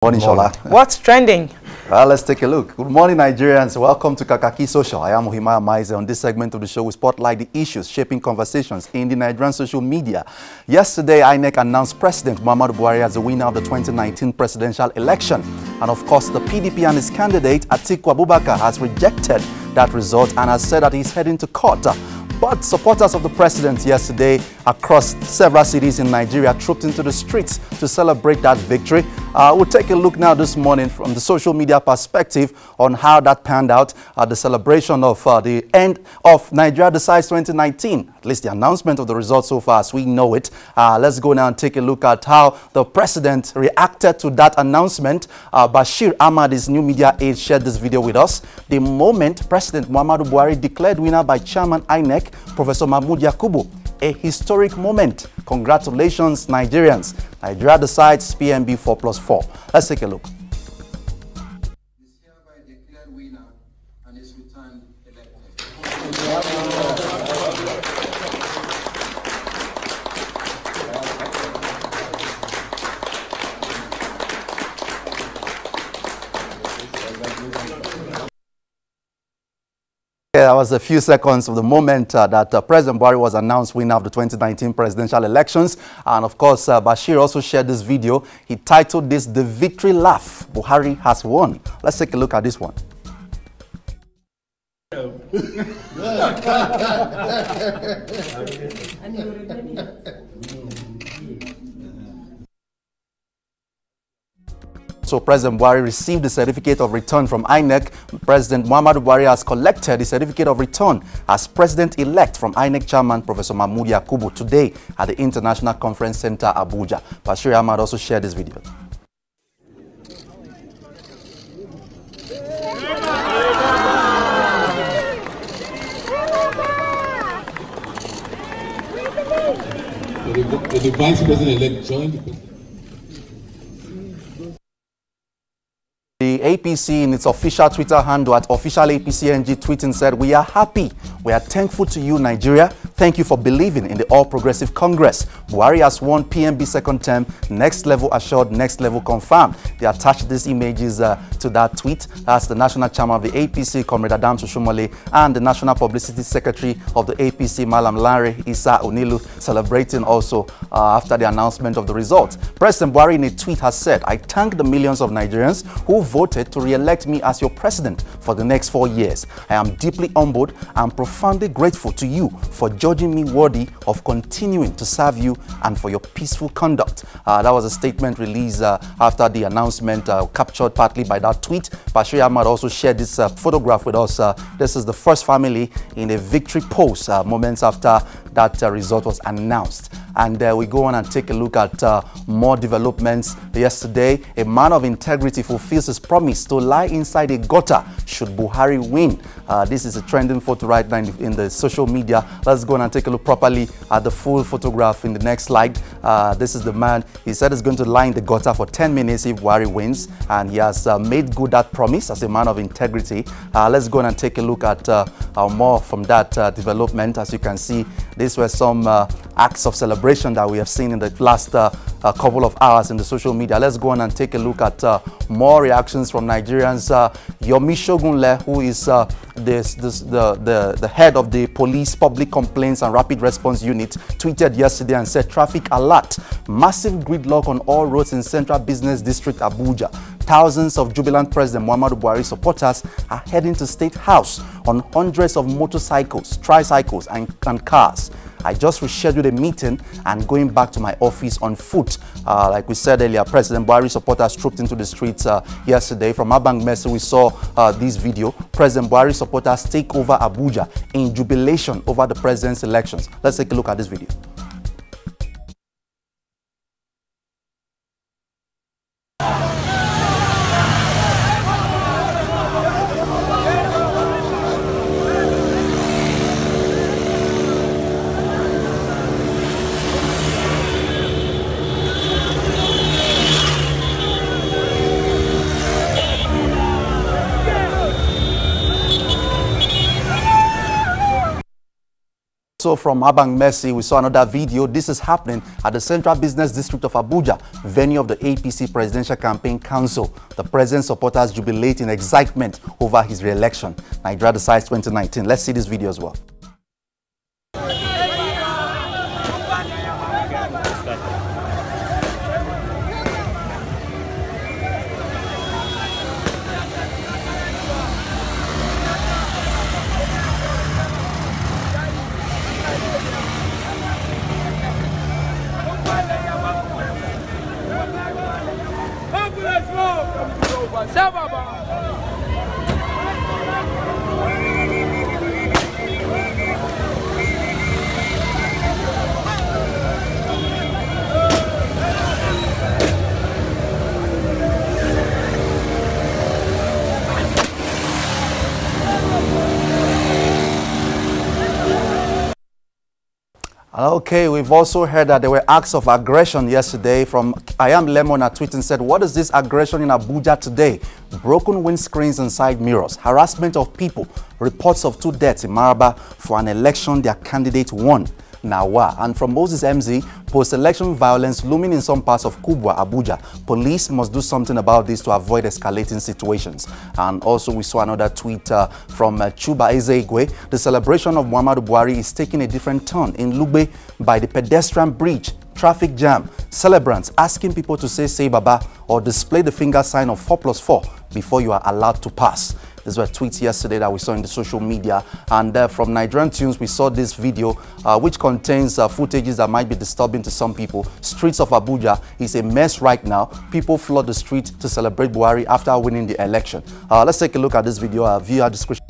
Morning, Shola. What's trending? Well, let's take a look. Good morning, Nigerians. Welcome to Kakaaki Social. I am Ohima Maize. On this segment of the show, we spotlight the issues shaping conversations in the Nigerian social media. Yesterday, INEC announced President Muhammadu Buhari as the winner of the 2019 presidential election. And of course, the PDP and its candidate, Atiku Abubakar, has rejected that result and has said that he's heading to court. But supporters of the president yesterday across several cities in Nigeria trooped into the streets to celebrate that victory. We'll take a look now this morning from the social media perspective on how that panned out, the celebration of the end of Nigeria Decides 2019, at least the announcement of the results so far as we know it. Let's go now and take a look at how the president reacted to that announcement. Bashir Ahmad, his new media aide, shared this video with us. The moment President Muhammadu Buhari declared winner by Chairman INEC, Professor Mahmoud Yakubu. A historic moment. Congratulations, Nigerians. Nigeria decides PMB 4+4. Let's take a look. Is hereby declared winner and is returned elected. Yeah, that was a few seconds of the moment that President Buhari was announced winner of the 2019 presidential elections. And of course, Bashir also shared this video. He titled this, "The Victory Laugh. Buhari has won." Let's take a look at this one. So President Buhari received the certificate of return from INEC. President Muhammadu Buhari has collected the certificate of return as president-elect from INEC chairman Professor Mahmoud Yakubu today at the International Conference Center, Abuja. Bashir Ahmad also shared this video. The Vice President-elect joined the President. The APC in its official Twitter handle at official APCNG tweeting said, "We are happy. We are thankful to you, Nigeria. Thank you for believing in the All Progressive Congress. Buhari has won PMB second term. Next level assured, next level confirmed." They attached these images to that tweet. That's the national chairman of the APC, Comrade Adams Oshomole, and the national publicity secretary of the APC, Malam Lanre Issa Onilu, celebrating also after the announcement of the results. President Buhari in a tweet has said, "I thank the millions of Nigerians who voted to re-elect me as your president for the next 4 years. I am deeply humbled and profoundly grateful to you for judging me worthy of continuing to serve you and for your peaceful conduct." That was a statement released after the announcement, captured partly by that tweet. Bashir Ahmad also shared this photograph with us. This is the first family in a victory post moments after that result was announced. And we go on and take a look at more developments. Yesterday, a man of integrity fulfills his promise to lie inside a gutter should Buhari win. This is a trending photo right now in the social media. Let's go on and take a look properly at the full photograph in the next slide. This is the man. He said he's going to lie in the gutter for 10 minutes if Buhari wins. And he has made good that promise as a man of integrity. Let's go on and take a look at more from that development. As you can see, these were some acts of celebration that we have seen in the last couple of hours in the social media. Let's go on and take a look at more reactions from Nigerians. Yomi Shogunle, who is the head of the police public complaints and rapid response unit, tweeted yesterday and said, "Traffic alert, massive gridlock on all roads in Central Business District Abuja. Thousands of jubilant President Muhammadu Buhari supporters are heading to State House on hundreds of motorcycles, tricycles and cars. I just rescheduled a meeting and going back to my office on foot." Like we said earlier, President Buhari supporters trooped into the streets yesterday. From Abang Messi, we saw this video. President Buhari supporters take over Abuja in jubilation over the president's elections. Let's take a look at this video. So from Abang Messi, we saw another video. This is happening at the Central Business District of Abuja, venue of the APC Presidential Campaign Council. The president's supporters jubilate in excitement over his re-election. Nigeria decides 2019. Let's see this video as well. Okay, we've also heard that there were acts of aggression yesterday from I Am Lemon at Twitter and said, what is this aggression in Abuja today? Broken windscreens and side mirrors, harassment of people, reports of 2 deaths in Maraba for an election their candidate won. Nawa. And from Moses MZ, post-election violence looming in some parts of Kubwa, Abuja. Police must do something about this to avoid escalating situations. And also we saw another tweet from Chuba Ezeigwe. The celebration of Muhammadu Buhari is taking a different turn in Lugbe by the pedestrian bridge. Traffic jam. Celebrants asking people to say Baba or display the finger sign of 4+4 before you are allowed to pass. These were tweets yesterday that we saw in the social media. And from Nigerian Tunes, we saw this video which contains footages that might be disturbing to some people. Streets of Abuja is a mess right now. People flood the street to celebrate Buhari after winning the election. Let's take a look at this video via description.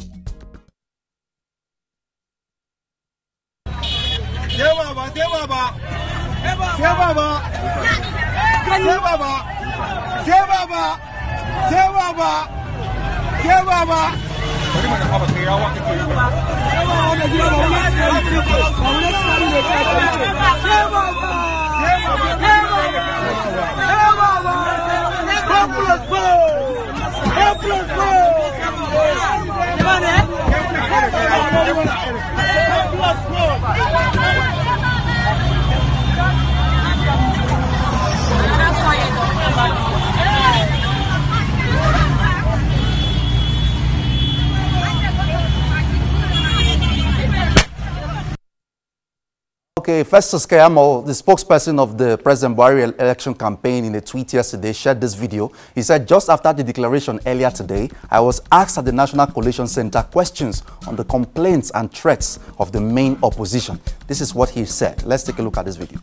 Okay, Festus Keyamo, the spokesperson of the President Buhari election campaign, in a tweet yesterday shared this video. He said, just after the declaration earlier today, I was asked at the National Coalition Center questions on the complaints and threats of the main opposition. This is what he said. Let's take a look at this video.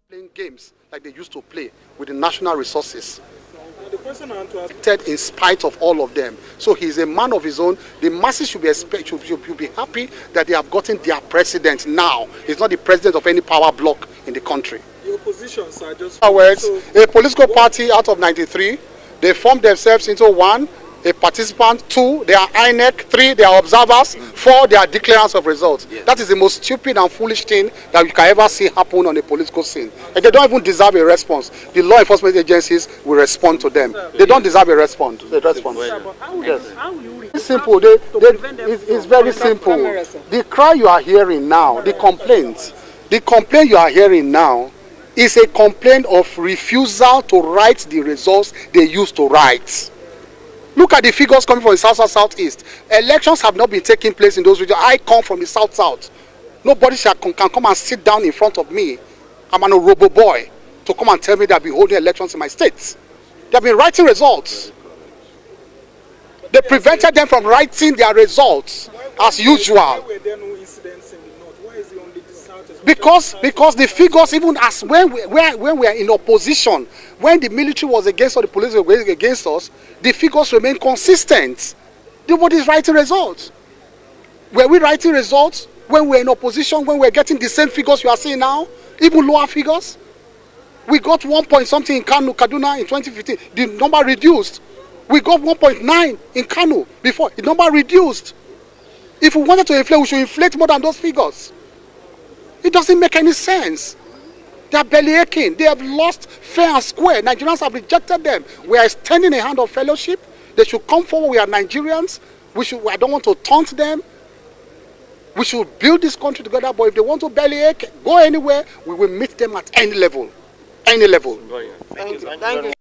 Playing games like they used to play with the national resources. In spite of all of them. So he's a man of his own. The masses should be happy that they have gotten their president now. He's not the president of any power bloc in the country. The opposition, sir, just... In other words, a political party out of 93, they formed themselves into 1, a participant, 2, they are INEC, 3, they are observers, 4, they are declarants of results. Yes. That is the most stupid and foolish thing that you can ever see happen on a political scene. And they don't even deserve a response. The law enforcement agencies will respond to them. They don't deserve a response. It's simple. It's very simple. The cry you are hearing now, the complaint you are hearing now is a complaint of refusal to write the results they used to write. Look at the figures coming from the southeast. Elections have not been taking place in those regions. I come from the south. Nobody can come and sit down in front of me. I'm an robo boy to come and tell me that I've been holding elections in my state. They have been writing results. They prevented them from writing their results as usual. Why were there no incidents in the north? Why is it only the south? Because the figures, even as when we are in opposition, when the military was against us, the police were against us, the figures remain consistent. Nobody's writing results. Were we writing results when we were in opposition, when we were getting the same figures you are seeing now, even lower figures? We got 1 point something in Kaduna in 2015. The number reduced. We got 1.9 in Kano before. The number reduced. If we wanted to inflate, we should inflate more than those figures. It doesn't make any sense. They are belly aching. They have lost fair and square. Nigerians have rejected them. We are extending a hand of fellowship. They should come forward. We are Nigerians. I don't want to taunt them. We should build this country together, but if they want to bellyache, go anywhere, we will meet them at any level. Any level. Thank you.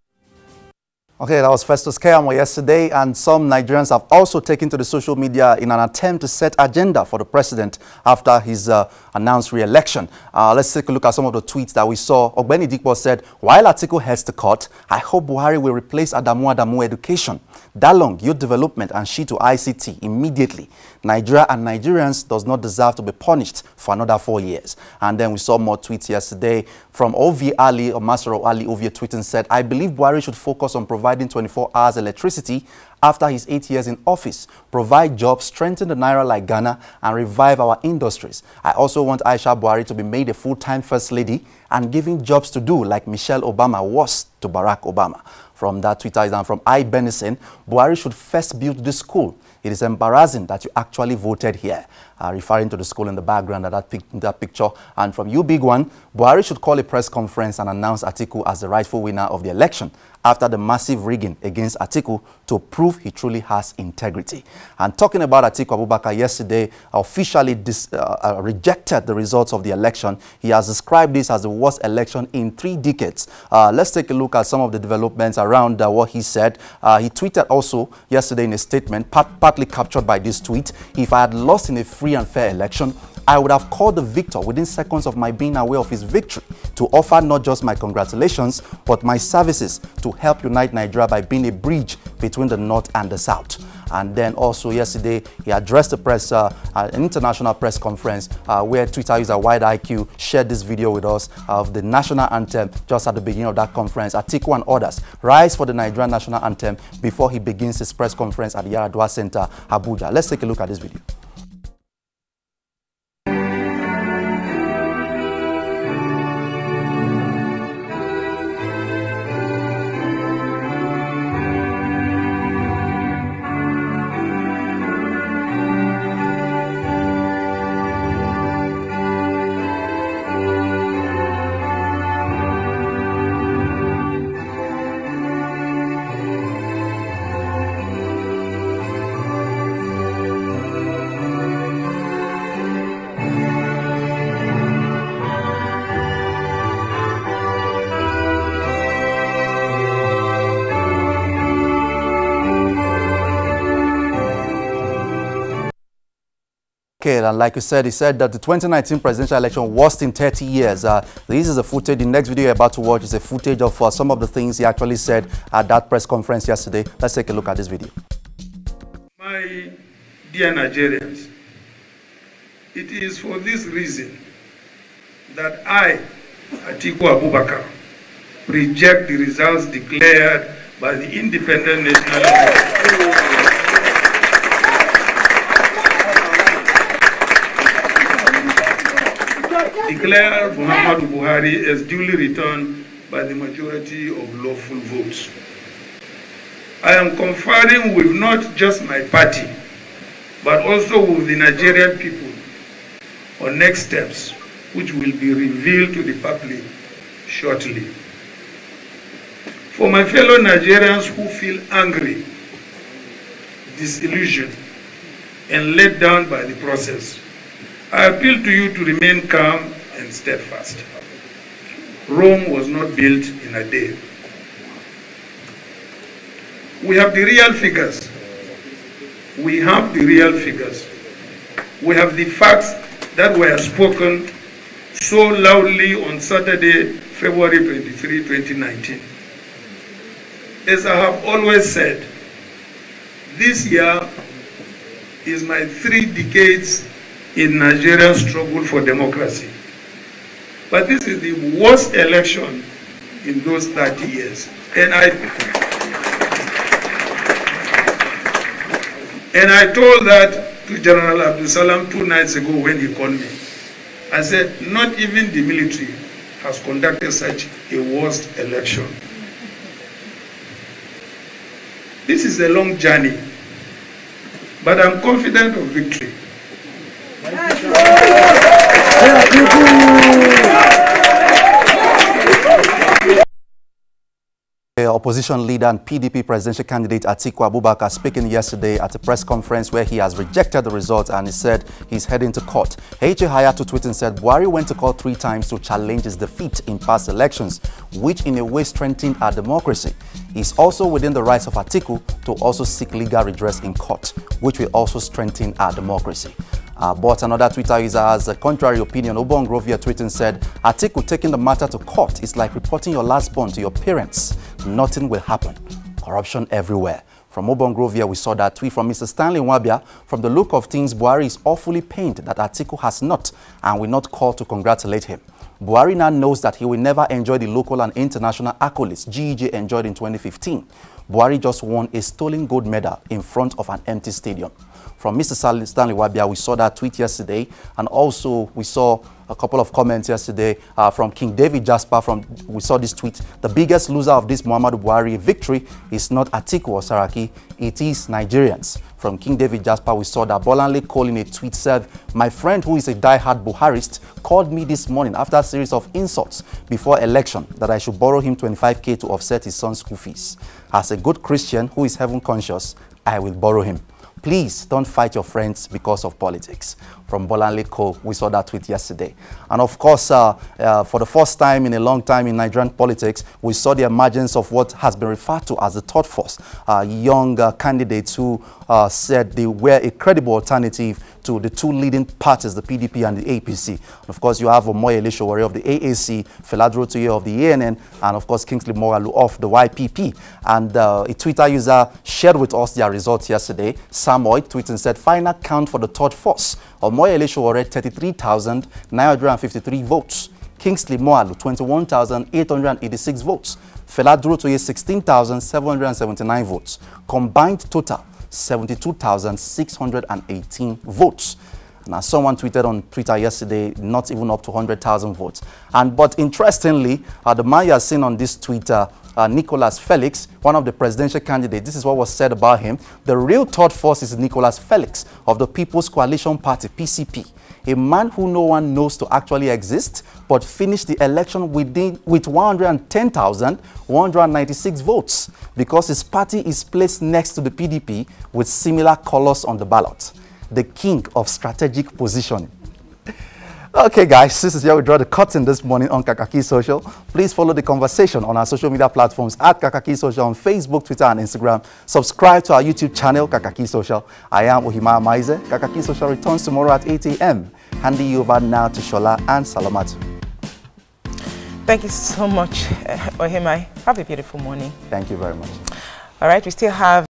Okay, that was Festus Keyamo yesterday, and some Nigerians have also taken to the social media in an attempt to set agenda for the president after his announced re-election. Let's take a look at some of the tweets that we saw. Ogbeni Dikpo said, while Atiku heads to court, I hope Buhari will replace Adamu education, Dalong, youth development, and Shi to ICT immediately. Nigeria and Nigerians does not deserve to be punished for another 4 years. And then we saw more tweets yesterday from Ovi Ali, or Master of Ali Ovie tweeting said, I believe Buhari should focus on providing 24 hours electricity after his 8 years in office, provide jobs, strengthen the Naira like Ghana, and revive our industries. I also want Aisha Buhari to be made a full-time first lady and giving jobs to do like Michelle Obama was to Barack Obama. From that Twitter is from I. Benison, Buhari should first build the school. It is embarrassing that you actually voted here, referring to the school in the background of that picture. And from You Big One, Buhari should call a press conference and announce Atiku as the rightful winner of the election after the massive rigging against Atiku to prove he truly has integrity. And talking about Atiku Abubakar yesterday, officially rejected the results of the election. He has described this as the worst election in 3 decades. Let's take a look at some of the developments around what he said. He tweeted also yesterday in a statement, partly captured by this tweet, if I had lost in a free and fair election, I would have called the victor within seconds of my being aware of his victory to offer not just my congratulations, but my services to help unite Nigeria by being a bridge between the North and the South. And then also yesterday, he addressed the press, an international press conference where Twitter user Wide IQ shared this video with us of the national anthem just at the beginning of that conference. Atiku and others rise for the Nigerian national anthem before he begins his press conference at the Yaradua Center, Abuja. Let's take a look at this video. Okay, and like you said, he said that the 2019 presidential election worst in 30 years. This is a footage. The next video you're about to watch is a footage of some of the things he actually said at that press conference yesterday. Let's take a look at this video. My dear Nigerians, it is for this reason that I, Atiku Abubakar, reject the results declared by the Independent National declare Muhammadu Buhari as duly returned by the majority of lawful votes. I am conferring with not just my party, but also with the Nigerian people on next steps, which will be revealed to the public shortly. For my fellow Nigerians who feel angry, disillusioned, and let down by the process, I appeal to you to remain calm and steadfast. Rome was not built in a day. We have the real figures. We have the real figures. We have the facts that were spoken so loudly on Saturday, February 23, 2019. As I have always said, this year is my 3 decades in Nigeria's struggle for democracy. But this is the worst election in those 30 years. And I told that to General Abdul Salam 2 nights ago when he called me. I said, not even the military has conducted such a worst election. This is a long journey, but I'm confident of victory. The opposition leader and PDP presidential candidate Atiku Abubakar speaking yesterday at a press conference where he has rejected the results and he said he's heading to court. H.A. Hayatu tweeted and said Buhari went to court 3 times to challenge his defeat in past elections, which in a way strengthened our democracy. It's also within the rights of Atiku to also seek legal redress in court, which will also strengthen our democracy. But another Twitter user has a contrary opinion. Obongrovia tweeted and said, Atiku taking the matter to court is like reporting your last born to your parents. Nothing will happen. Corruption everywhere. From Obongrovia, we saw that tweet from Mr. Stanley Nwabia. From the look of things, Buhari is awfully pained that Atiku has not and will not call to congratulate him. Buhari now knows that he will never enjoy the local and international accolades GEJ enjoyed in 2015. Buhari just won a stolen gold medal in front of an empty stadium. From Mr. Stanley Nwabia, we saw that tweet yesterday, and also we saw a couple of comments yesterday from King David Jasper. We saw this tweet: the biggest loser of this Muhammadu Buhari victory is not Atiku or Saraki, it is Nigerians. From King David Jasper, we saw that Bolanle Cole in a tweet said, my friend who is a die-hard Buharist called me this morning after a series of insults before election that I should borrow him 25k to offset his son's school fees. As a good Christian who is heaven conscious, I will borrow him. Please don't fight your friends because of politics. From Bolanle Cole, we saw that tweet yesterday. And of course, for the first time in a long time in Nigerian politics, we saw the emergence of what has been referred to as the third force. Young candidates who said they were a credible alternative to the 2 leading parties, the PDP and the APC. And of course, you have Omoyele Sowore of the AAC, Feladro Toye of the ANN, and of course, Kingsley Moghalu of the YPP. And a Twitter user shared with us their results yesterday. Samoy tweeted and said, final count for the third force. Omoyele Sowore, 33,953 votes. Kingsley Moghalu, 21,886 votes. Feladro Toye, 16,779 votes. Combined total, 72,618 votes. Now, someone tweeted on Twitter yesterday, not even up to 100,000 votes. But interestingly, the man you have seen on this Twitter, Nicholas Felix, one of the presidential candidates, this is what was said about him. The real third force is Nicholas Felix of the People's Coalition Party, PCP. A man who no one knows to actually exist, but finished the election with 110,196 votes because his party is placed next to the PDP with similar colors on the ballot. The king of strategic positioning. Okay, guys, this is where we draw the curtain this morning on Kakaaki Social. Please follow the conversation on our social media platforms at Kakaaki Social on Facebook, Twitter, and Instagram. Subscribe to our YouTube channel, Kakaaki Social. I am Ohima Maize. Kakaaki Social returns tomorrow at 8 a.m. Handing you over now to Shola and Salamatu. Thank you so much, Ohima. Have a beautiful morning. Thank you very much. All right, we still have